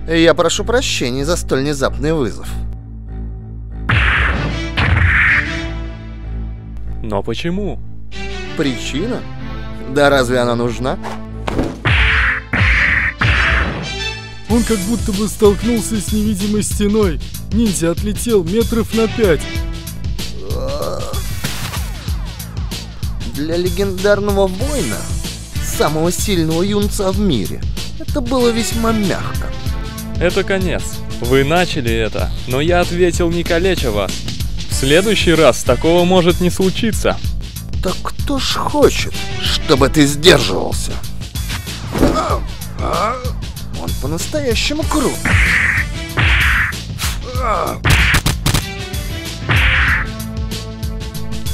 Я прошу прощения за столь внезапный вызов. Но почему? Причина? Да разве она нужна? Он как будто бы столкнулся с невидимой стеной. Ниндзя отлетел метров на 5. Для легендарного воина, самого сильного юнца в мире, это было весьма мягко. Это конец. Вы начали это, но я ответил, не калеча вас. В следующий раз такого может не случиться. Так кто ж хочет, чтобы ты сдерживался? Он по-настоящему крут.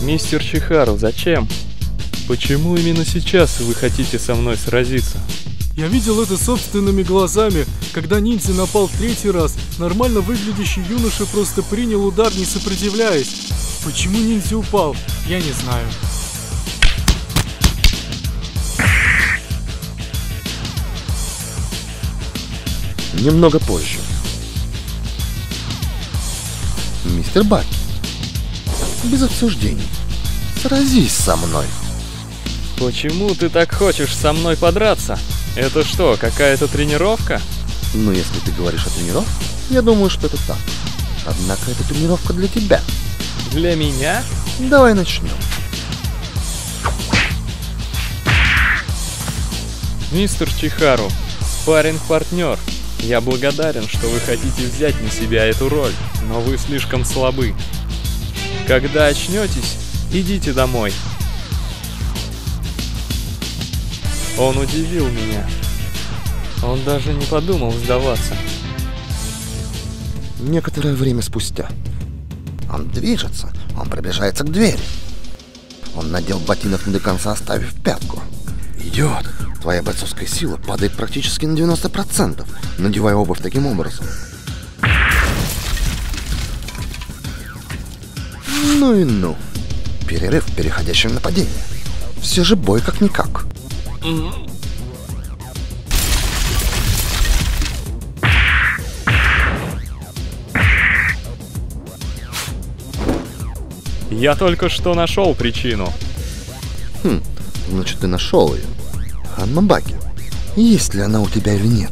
Мистер Чихару, зачем? Почему именно сейчас вы хотите со мной сразиться? Я видел это собственными глазами, когда ниндзя напал 3-й раз. Нормально выглядящий юноша просто принял удар, не сопротивляясь. Почему ниндзя упал, я не знаю. Немного позже. Мистер Баки, без обсуждений, сразись со мной. Почему ты так хочешь со мной подраться? Это что, какая-то тренировка? Ну, если ты говоришь о тренировке, я думаю, что это так. Однако это тренировка для тебя. Для меня? Давай начнем. Мистер Чихару, спарринг-партнер. Я благодарен, что вы хотите взять на себя эту роль, но вы слишком слабы. Когда очнетесь, идите домой. Он удивил меня. Он даже не подумал сдаваться. Некоторое время спустя. Он движется, он приближается к двери. Он надел ботинок не до конца, оставив пятку. Идет. Твоя бойцовская сила падает практически на 90%, надевая обувь таким образом. Ну и ну. Перерыв в переходящем нападении. Все же бой как-никак. Я только что нашел причину. Значит, ты нашел ее. Ханма Баки, есть ли она у тебя или нет?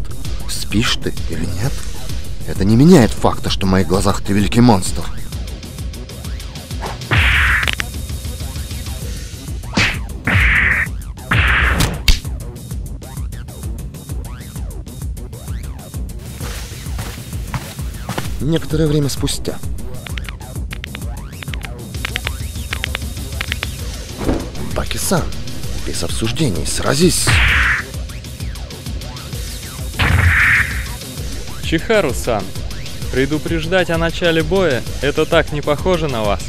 Спишь ты или нет? Это не меняет факта, что в моих глазах ты великий монстр. Некоторое время спустя. Баки-сан, без обсуждений, сразись. Чихару-сан, предупреждать о начале боя — это так не похоже на вас.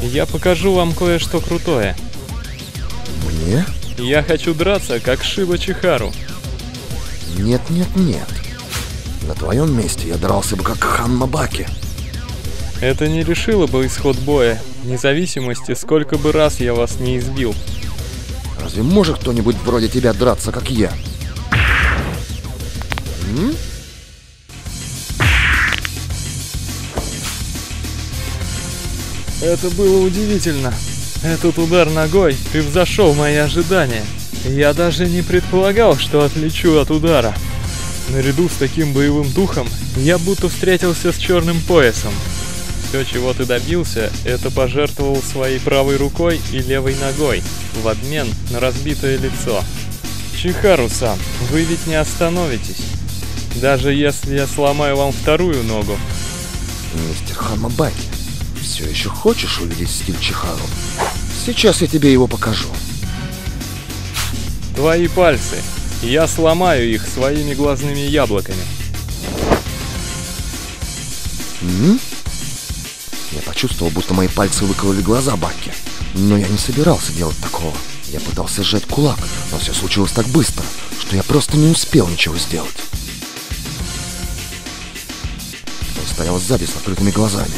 Я покажу вам кое-что крутое. Мне? Я хочу драться, как Шиба Чихару. Нет. На твоем месте я дрался бы, как Ханма Баки. Это не решило бы исход боя, вне зависимости, сколько бы раз я вас не избил. Разве может кто-нибудь вроде тебя драться, как я? Это было удивительно. Этот удар ногой превзошел мои ожидания. Я даже не предполагал, что отлечу от удара. Наряду с таким боевым духом я будто встретился с черным поясом. Все, чего ты добился, это пожертвовал своей правой рукой и левой ногой в обмен на разбитое лицо. Чихару-сан, вы ведь не остановитесь, даже если я сломаю вам вторую ногу. Мистер Ханма Баки, все еще хочешь увидеть стиль Чихару? Сейчас я тебе его покажу. Твои пальцы. Я сломаю их своими глазными яблоками. Я почувствовал, будто мои пальцы выкололи глаза Баки. Но я не собирался делать такого. Я пытался сжать кулак, но все случилось так быстро, что я просто не успел ничего сделать. Он стоял сзади с открытыми глазами.